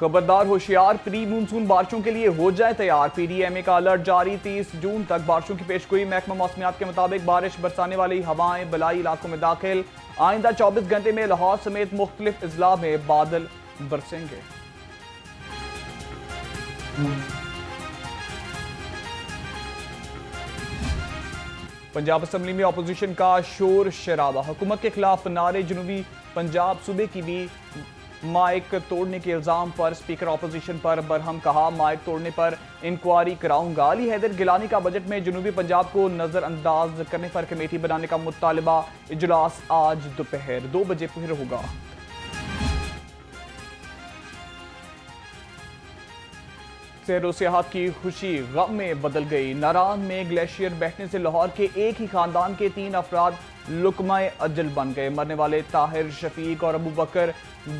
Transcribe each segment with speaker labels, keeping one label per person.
Speaker 1: खबरदार होशियार, pre monsoon बारिशों के लिए हो जाए तैयार। पीडीएमए का अलर्ट जारी, 30 जून तक बारिशों की पेशगोई। महकमा मौसमियात के मुताबिक बारिश बरसाने वाली हवाएं बलाई इलाकों में दाखिल। आइंदा 24 घंटे में लाहौर समेत मुख्तलिफ अजला में बादल बरसेंगे। पंजाब असम्बली में अपोजिशन का शोर शराबा, हुकूमत के खिलाफ नारे। जनूबी पंजाब सूबे की भी माइक तोड़ने के इल्जाम पर स्पीकर अपोजिशन पर बरहम, कहा माइक तोड़ने पर इंक्वायरी कराऊंगा। अली हैदर गिलानी का बजट में जनूबी पंजाब को नजरअंदाज करने पर कमेटी बनाने का मुतालबा। इजलास आज दोपहर 2 बजे फिर होगा। सैरो सियाहत की खुशी गम में बदल गई। नारान में ग्लेशियर बैठने से लाहौर के एक ही खानदान के 3 अफराद लुकमाए अजल बन गए। मरने वाले ताहिर, शफीक और अबू बकर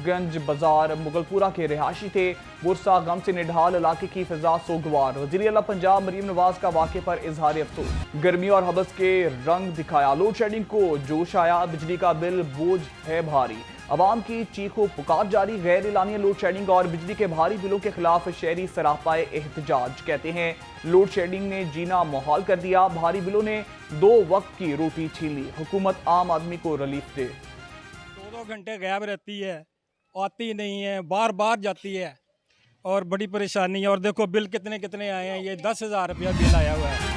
Speaker 1: गंज बाजार मुगलपुरा के रिहायशी थे। बुरसा गम से निढाल इलाके की फिजा सोगवार। वज़ीर आला पंजाब मरीम नवाज का वाक़े पर इजहार अफसोस। गर्मी और हबस के रंग दिखाया, लोड शेडिंग को जोश आया। बिजली का बिल बोझ है भारी, अवाम की चीखों पुकार जारी। गैर एलानिया लोड शेडिंग और बिजली के भारी बिलों के खिलाफ शहरी सरापाए एहतजाज। कहते हैं लोड शेडिंग ने जीना मुहाल कर दिया, भारी बिलों ने 2 वक्त की रोटी छीन ली। हुकूमत आम आदमी को रिलीफ दे।
Speaker 2: 2 घंटे गायब रहती है, आती नहीं है, बार बार जाती है और बड़ी परेशानी है। और देखो बिल कितने कितने आए हैं, ये 10,000 रुपया बिल आया हुआ है।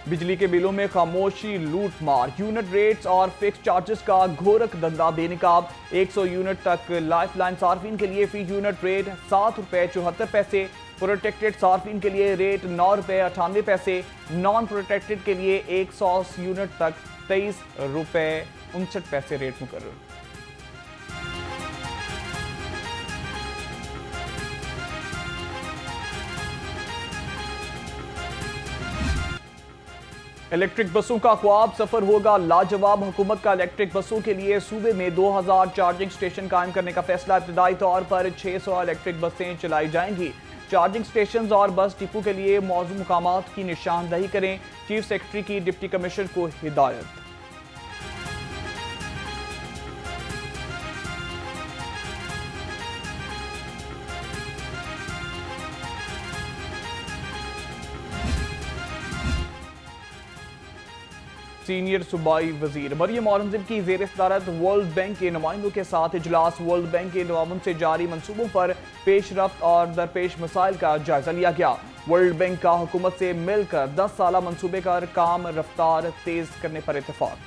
Speaker 1: बिजली के बिलों में खामोशी, लूट मार। यूनिट रेट्स और फिक्स चार्जेस का घोरक धंधा बेनकाब। 100 यूनिट तक लाइफ लाइन सार्फिन के लिए फी यूनिट रेट 7 रुपए 74 पैसे। प्रोटेक्टेड सार्फिन के लिए रेट 9 रुपए 98 पैसे। नॉन प्रोटेक्टेड के लिए 100 यूनिट तक 23 रुपए 59 पैसे रेट मुकर्रर। इलेक्ट्रिक बसों का ख्वाब सफर होगा लाजवाब। हुकूमत का इलेक्ट्रिक बसों के लिए सूबे में 2000 चार्जिंग स्टेशन कायम करने का फैसला। इब्तदाई तौर पर 600 इलेक्ट्रिक बसें चलाई जाएंगी। चार्जिंग स्टेशन और बस डिपो के लिए मौजूद मुकामात की निशानदही करें। चीफ सेक्रेटरी की डिप्टी कमिश्नर को हिदायत। सीनियर सूबाई वजीर मरियम औरंगजेब की जेर सदारत वर्ल्ड बैंक के नुमाइंदों के साथ इजलास। वर्ल्ड बैंक के ताउन से जारी मंसूबों पर पेशरफ्त और दरपेश मसाइल का जायजा लिया गया। वर्ल्ड बैंक का हुकूमत से मिलकर 10 साला मंसूबे का काम रफ्तार तेज करने पर इत्तेफाक।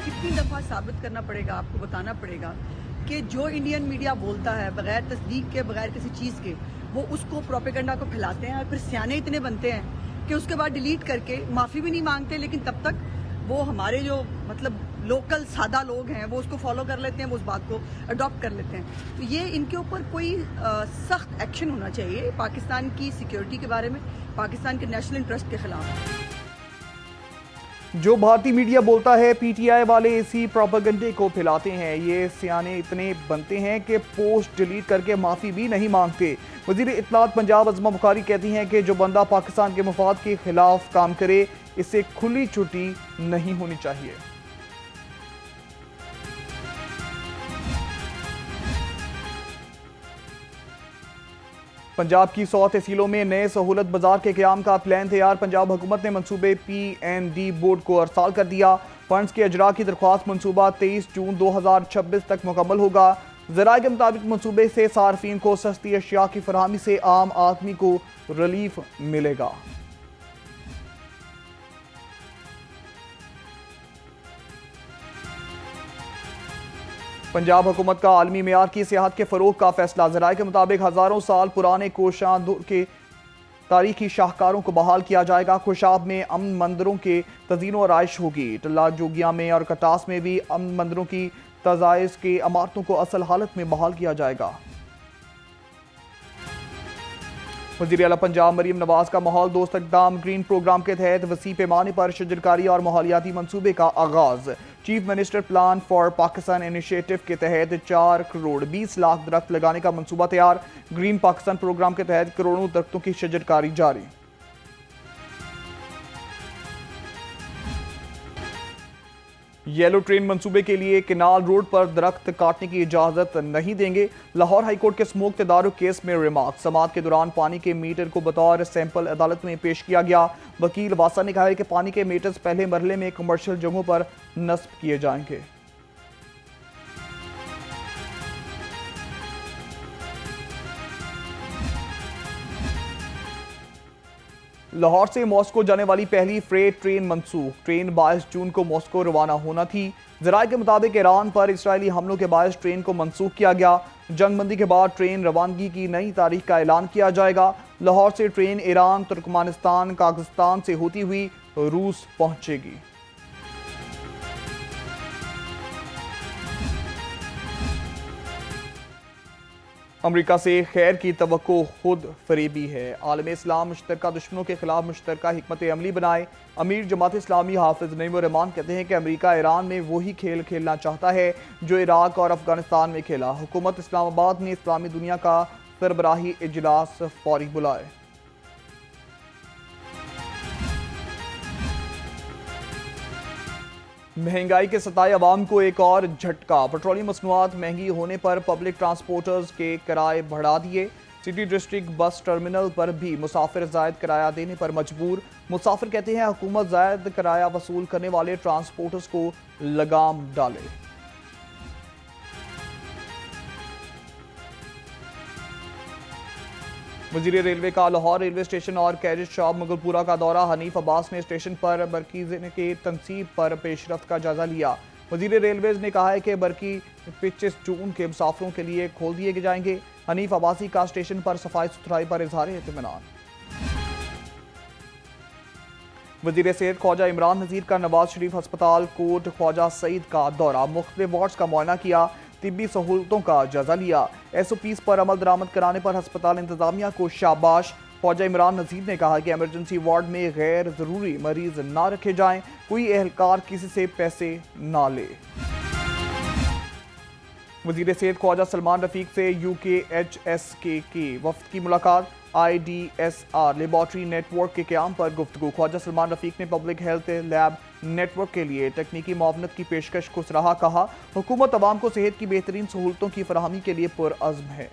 Speaker 3: कितनी दफा साबित करना पड़ेगा, आपको बताना पड़ेगा कि जो इंडियन मीडिया बोलता है बगैर तस्दीक के, बगैर किसी चीज के, वो उसको प्रोपेगेंडा को फैलाते हैं और फिर सियाने इतने बनते हैं कि उसके बाद डिलीट करके माफी भी नहीं मांगते। लेकिन तब तक वो हमारे जो मतलब लोकल सादा लोग हैं वो उसको फॉलो कर लेते हैं, वो उस बात को अडॉप्ट कर लेते हैं। तो ये इनके ऊपर कोई सख्त एक्शन होना चाहिए पाकिस्तान की सिक्योरिटी के बारे में, पाकिस्तान के नेशनल इंटरेस्ट के खिलाफ।
Speaker 1: जो भारतीय मीडिया बोलता है पीटीआई वाले इसी प्रोपेगेंडे को फैलाते हैं। ये सियाने इतने बनते हैं कि पोस्ट डिलीट करके माफ़ी भी नहीं मांगते। वज़ीर इत्तलात पंजाब अज़मा बुखारी कहती हैं कि जो बंदा पाकिस्तान के मफाद के खिलाफ काम करे इससे खुली छुट्टी नहीं होनी चाहिए। पंजाब की 100 तहसीलों में नए सहूलत बाजार के क़याम का प्लान तैयार। पंजाब हुकूमत ने मंसूबे PND बोर्ड को अरसाल कर दिया। फंड्स के अजरा की दरख्वास्त मंसूबा 23 जून 2026 तक मुकम्मल होगा। ज़राए के मुताबिक मंसूबे से सार्फिन को सस्ती अशिया की फरहमी से आम आदमी को रिलीफ मिलेगा। पंजाब हुकूमत का आलमी मेयार की सियाहत के फ़रोग का फैसला। ज़राए के मुताबिक हज़ारों साल पुराने कोशां के तारीखी शाहकारों को बहाल किया जाएगा। खुशाब में अमन मंदिरों के तज़ीनो आराइश होगी। टल्ला जोगिया में और कटास में भी अमन मंदिरों की तजाइज़ की इमारतों को असल हालत में बहाल किया जाएगा। वज़ीर आला पंजाब मरीम नवाज का माहौल दोस्त इक़दाम ग्रीन प्रोग्राम के तहत वसी पैमाने पर शजरकारी और माहौलियाती मनसूबे का आगाज़। Chief minister plan for Pakistan initiative के तहत 4 करोड़ 20 लाख दरख्त लगाने का मनसूबा तैयार। ग्रीन पाकिस्तान प्रोग्राम के तहत करोड़ों दरख्तों की शजरकारी जारी। येलो ट्रेन मंसूबे के लिए किनाल रोड पर दरख्त काटने की इजाजत नहीं देंगे। लाहौर हाईकोर्ट के स्मोक तदारुक केस में रिमार्क समाअत के दौरान पानी के मीटर को बतौर सैंपल अदालत में पेश किया गया। वकील वासा ने कहा है कि पानी के मीटर्स पहले मरहले में कमर्शियल जगहों पर नस्ब किए जाएंगे। लाहौर से मॉस्को जाने वाली पहली फ्रेट ट्रेन मनसूख। ट्रेन 22 जून को मॉस्को रवाना होना थी। जराये के मुताबिक ईरान पर इसराइली हमलों के बायस ट्रेन को मनसूख किया गया। जंगबंदी के बाद ट्रेन रवानगी की नई तारीख का ऐलान किया जाएगा। लाहौर से ट्रेन ईरान, तुर्कमानिस्तान, काजाख्स्तान से होती हुई रूस पहुंचेगी। अमेरिका से खैर की तवक्को खुद फरेबी है। आलम इस्लाम मुश्तरका दुश्मनों के खिलाफ मुश्तरका हिकमत अमली बनाए। अमीर जमात इस्लामी हाफिज नईम रहमान कहते हैं कि अमेरिका ईरान में वही खेल खेलना चाहता है जो इराक और अफगानिस्तान में खेला। हुकूमत इस्लामाबाद ने इस्लामी दुनिया का सरबराही इजलास फौरी बुलाए। महंगाई के सताए अवाम को एक और झटका। पेट्रोलियम मसनूआत महंगी होने पर पब्लिक ट्रांसपोर्टर्स के किराए बढ़ा दिए। सिटी डिस्ट्रिक्ट बस टर्मिनल पर भी मुसाफिर जायद किराया देने पर मजबूर। मुसाफिर कहते हैं हुकूमत जायद किराया वसूल करने वाले ट्रांसपोर्टर्स को लगाम डाले। वजीर रेलवे का लाहौर रेलवे स्टेशन और कैरेज शॉप मुगलपुरा का दौरा। हनीफ अब्बास ने स्टेशन पर बरकीज के तनसीब पर पेशरफ्त का जायजा लिया। वजीर रेलवेज ने कहा है कि बरकी 25 जून के मुसाफिरों के लिए खोल दिए जाएंगे। हनीफ अब्बासी का स्टेशन पर सफाई सुथराई पर इजहार इत्मीनान। वजीर सेहत ख्वाजा इमरान नज़ीर का नवाज शरीफ अस्पताल कोट ख्वाजा सईद का दौरा। मुख्तलिफ वार्ड्स का मुआयना किया। तिब्बी सहूलतों का जायजा लिया। SOPs पर अमल दरामद कराने पर अस्पताल इंतजामिया को शाबाश। ख्वाजा इमरान नज़ीर ने कहा कि एमरजेंसी वार्ड में गैर जरूरी मरीज ना रखे जाएं। कोई एहलकार किसी से पैसे ना ले। वजीर सेहत ख्वाजा सलमान रफीक से UKHSK के वफ्द की मुलाकात। IDSR लेबॉर्ट्री नेटवर्क के क़याम पर गुफ्तगू। ख्वाजा सलमान रफीक ने पब्लिक हेल्थ लैब नेटवर्क के लिए तकनीकी मुआवनत की पेशकश को सराहा। कहा हुकूमत अवाम को सेहत की बेहतरीन सहूलतों की फराहमी के लिए पुरअज़्म है।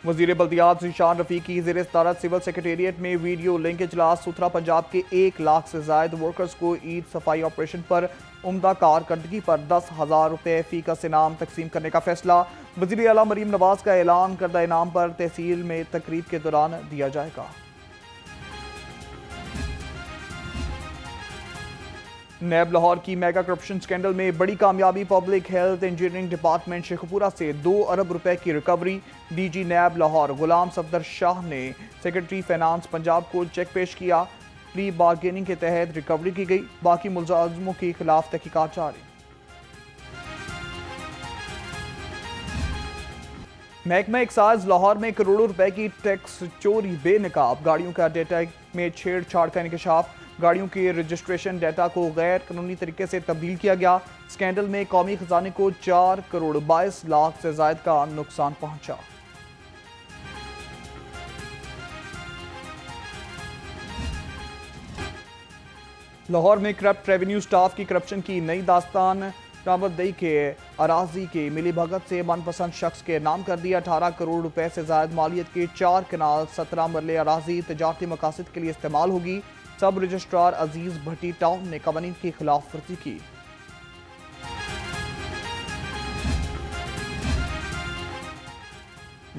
Speaker 1: वजीर बल्दियात ज़ीशान रफ़ीक की ज़ेर सदारत सिविल सेक्रेटेरिएट में वीडियो लिंक इजलास। सुथरा पंजाब के 1 लाख से ज़ायद वर्कर्स को ईद सफाई ऑपरेशन पर उम्दा कारकर्दगी पर 10,000 रुपये फी का इनाम तकसीम करने का फैसला। वज़ीर आला मरीम नवाज का ऐलान करदा इनाम पर तहसील में तकरीब के दौरान दिया जाएगा। नैब लाहौर की मेगा करप्शन स्कैंडल में बड़ी कामयाबी। Public health engineering department Sheikhpura से 2 अरब रुपए की रिकवरी। DG नैब लाहौर गुलाम सफदर शाह ने सेक्रेटरी फाइनेंस पंजाब को चेक पेश किया। प्री बार्गेनिंग के तहत रिकवरी की गई। बाकी मुलज़िमों के खिलाफ तहकीकात जारी। महकमा एक्साइज लाहौर में करोड़ों रुपए की टैक्स चोरी बेनकाब। गाड़ियों का डेटा में छेड़छाड़ का इंकशाफ। गाड़ियों के रजिस्ट्रेशन डाटा को गैर कानूनी तरीके से तब्दील किया गया। स्कैंडल में कौमी खजाने को 4 करोड़ 22 लाख से जायद का नुकसान पहुंचा। लाहौर में करप्ट रेवेन्यू स्टाफ की करप्शन की नई दास्तान। रावतदई के अराजी के मिली भगत से मनपसंद शख्स के नाम कर दिया। 18 करोड़ रुपए से जायद मालियत के 4 कनाल 17 मरले अराजी तजारती मकासद के लिए इस्तेमाल होगी। सब रजिस्ट्रार अजीज भट्टी टाउन ने कवानीन की खिलाफ वर्जी की।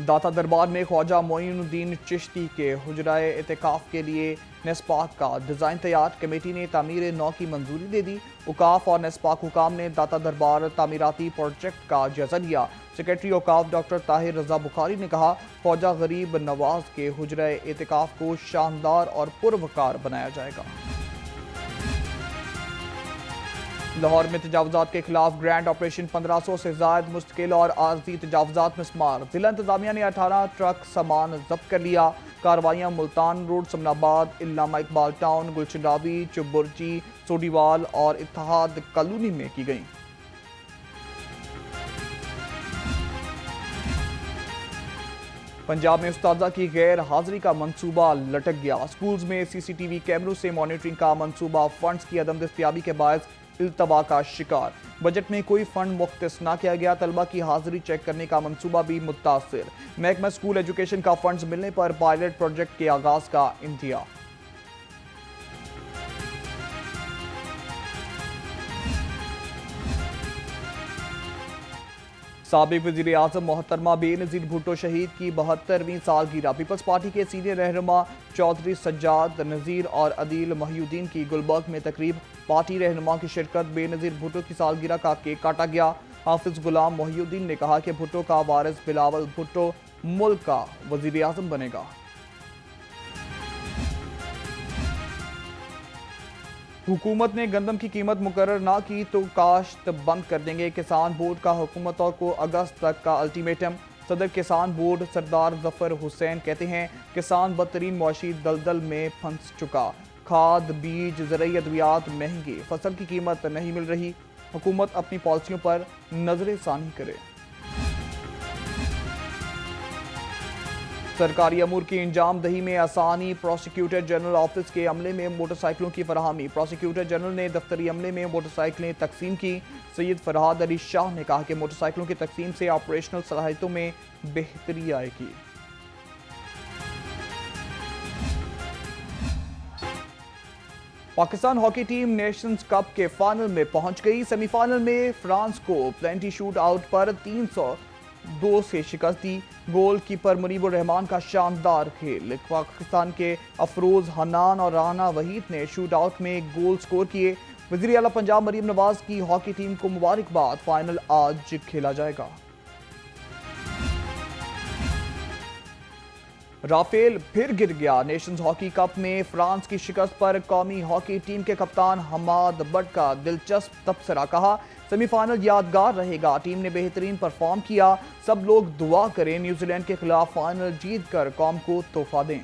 Speaker 1: दाता दरबार में ख्वाजा मोइनुद्दीन चिश्ती के हुजराए एतिकाफ के लिए नेस्पाक का डिज़ाइन तैयार। कमेटी ने तामीर 9 की मंजूरी दे दी। उकाफ और नेस्पाक हुकाम ने दाता दरबार तामीराती प्रोजेक्ट का जायजा लिया। सेक्रेटरी औकाफ डॉक्टर ताहिर रजा बुखारी ने कहा ख्वाजा गरीब नवाज के हुजराए एतिकाफ को शानदार और पुरवकार बनाया जाएगा। लाहौर में तजावुजात के खिलाफ ग्रैंड ऑपरेशन 1500 से ज्यादा मुस्तकिल और आर्जी तजावुजात में शुमार। जिला इंतजामिया ने 18 ट्रक सामान जब्त कर लिया। कार्रवाइयाँ मुल्तान रोड, समनाबाद, इल्लामा इकबाल टाउन, गुलशन रावी, चुबुर्ची, सोडीवाल और इत्तेहाद कॉलोनी में की गई। पंजाब में उस्तादा की गैर हाजिरी का मंसूबा लटक गया। स्कूल्स में सीसीटीवी कैमरों से मॉनिटरिंग का मंसूबा फंड्स की अदम दस्तयाबी के बायस इल्तवा का शिकार। बजट में कोई फंड मुख्तस न किया गया। तलबा की हाजिरी चेक करने का मंसूबा भी मुतासिर। महकमा स्कूल एजुकेशन का फंड्स मिलने पर पायलट प्रोजेक्ट के आगाज का इंतजार। साबिक वज़ीर आज़म मोहतरमा बेनज़ीर भुट्टो शहीद की 72वीं सालगिरह। पीपल्स पार्टी के सीनियर रहनुमा चौधरी सज्जाद नज़ीर और अदील महिउद्दीन की गुलबर्ग में तकरीब। पार्टी रहनुमा की शिरकत। बेनज़ीर भुट्टो की सालगिरह का केक काटा गया। हाफिज गुलाम महिउद्दीन ने कहा कि भुट्टो का वारिस बिलावल भुट्टो मुल्क का वज़ीर आज़म बनेगा। हुकूमत ने गंदम की कीमत मुकर्रर ना की तो काश्त बंद कर देंगे। किसान बोर्ड का हुकूमतों को अगस्त तक का अल्टीमेटम। सदर किसान बोर्ड सरदार जफर हुसैन कहते हैं किसान बदतरीन मुआशी दलदल में फंस चुका। खाद बीज ज़रूरी अद्वियात महंगी, फसल की कीमत नहीं मिल रही। हुकूमत अपनी पॉलिसियों पर नजर सानी करे। सरकारी अमूर की इंजाम दही में आसानी। प्रोसिक्यूटर जनरल ऑफिस के अमले में मोटरसाइकिलों की फराहमी। प्रोसिक्यूटर जनरल ने दफ्तरी अमले में मोटरसाइकिलें तकसीम की। सैयद फरहाद अली शाह ने कहा कि मोटरसाइकिलों की तकसीम से ऑपरेशनल सलाहियतों में बेहतरी आएगी। Pakistan hockey team Nations cup के फाइनल में पहुंच गई। सेमीफाइनल में फ्रांस को प्लेंटी शूट आउट पर 302 से शिकस्त दी। गोलकीपर मुनीबुर रहमान का शानदार खेल। पाकिस्तान के अफरोज हन्नान और राना वहीद ने शूट आउट में गोल स्कोर किए। वज़ीर आला पंजाब मरीम नवाज की हॉकी टीम को मुबारकबाद। फाइनल आज खेला जाएगा। राफेल फिर गिर गया। नेशंस हॉकी कप में फ्रांस की शिकस्त पर कौमी हॉकी टीम के कप्तान हमाद बट का दिलचस्प तबसरा। कहा सेमीफाइनल यादगार रहेगा। टीम ने बेहतरीन परफॉर्म किया। सब लोग दुआ करें न्यूजीलैंड के खिलाफ फाइनल जीत कर कौम को तोहफा दें।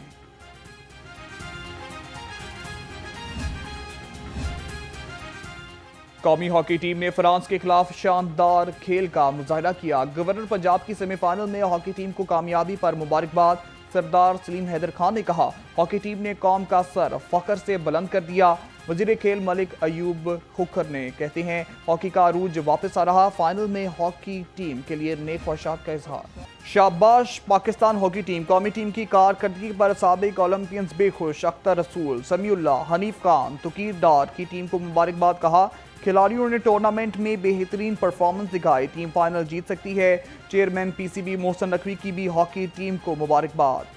Speaker 1: कौमी हॉकी टीम ने फ्रांस के खिलाफ शानदार खेल का मुजाहिरा किया। गवर्नर पंजाब की सेमीफाइनल में हॉकी टीम को कामयाबी पर मुबारकबाद। सरदार सलीम हैदर खान ने कहा हॉकी टीम ने कौम का सर फख्र से बुलंद कर दिया। वजीर खेल मलिक अयूब खुखर ने कहते हैं हॉकी का अरूज वापस आ रहा। फाइनल में हॉकी टीम के लिए नेक ख्वाहिशात का इजहार। शाबाश पाकिस्तान हॉकी टीम। कौमी टीम की कारकर्दगी पर साबिक ओलंपियंस बेखुश। अख्तर रसूल, समीउल्लाह, हनीफ खान, तुकीर डार की टीम को मुबारकबाद। कहा खिलाड़ियों ने टूर्नामेंट में बेहतरीन परफॉर्मेंस दिखाई। टीम फाइनल जीत सकती है। चेयरमैन पीसीबी मोहसन नकवी की भी हॉकी टीम को मुबारकबाद।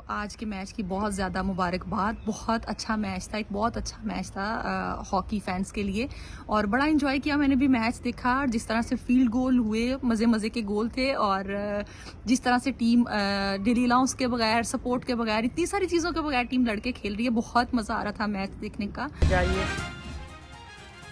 Speaker 4: आज के मैच की बहुत ज़्यादा मुबारकबाद। बहुत अच्छा मैच था, एक बहुत अच्छा मैच था हॉकी फैंस के लिए और बड़ा एंजॉय किया मैंने भी मैच देखा। जिस तरह से फील्ड गोल हुए, मज़े मज़े के गोल थे और जिस तरह से टीम डेली अलाउंस के बगैर, सपोर्ट के बगैर, इतनी सारी चीज़ों के बगैर टीम लड़के खेल रही है। बहुत मज़ा आ रहा था मैच देखने का। जाइए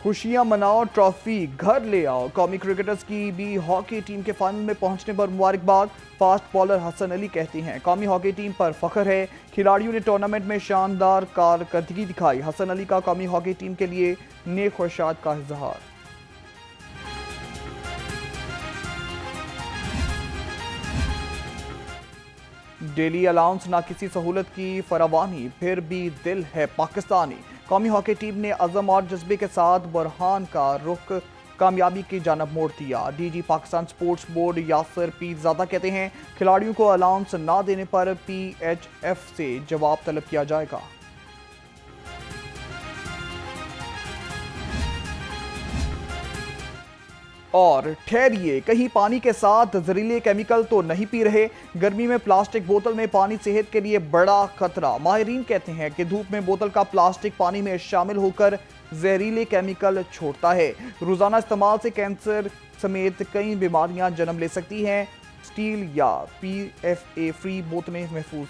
Speaker 1: खुशियां मनाओ, ट्रॉफी घर ले आओ। कौमी क्रिकेटर्स की भी हॉकी टीम के फाइनल में पहुंचने पर मुबारकबाद। फास्ट बॉलर हसन अली कहते हैं कौमी हॉकी टीम पर फख्र है। खिलाड़ियों ने टूर्नामेंट में शानदार कारकर्दगी दिखाई। हसन अली का कौमी हॉकी टीम के लिए नेक ख्वाहिशात का इजहार। डेली अलाउंस ना किसी सहूलत की फरावानी, फिर भी दिल है पाकिस्तानी। कौमी हॉकी टीम ने अज़म और जज्बे के साथ बुरहान का रुख कामयाबी की जानब मोड़ दिया। DG Pakistan sports board Yasir Pirzada कहते हैं खिलाड़ियों को अलाउंस ना देने पर पीएचएफ से जवाब तलब किया जाएगा। और ठहरिए, कहीं पानी के साथ जहरीले केमिकल तो नहीं पी रहे? गर्मी में प्लास्टिक बोतल में पानी सेहत के लिए बड़ा खतरा। माहिरीन कहते हैं कि धूप में बोतल का प्लास्टिक पानी में शामिल होकर जहरीले केमिकल छोड़ता है। रोजाना इस्तेमाल से कैंसर समेत कई बीमारियां जन्म ले सकती हैं। स्टील या पीएफए फ्री बोतलें महफूज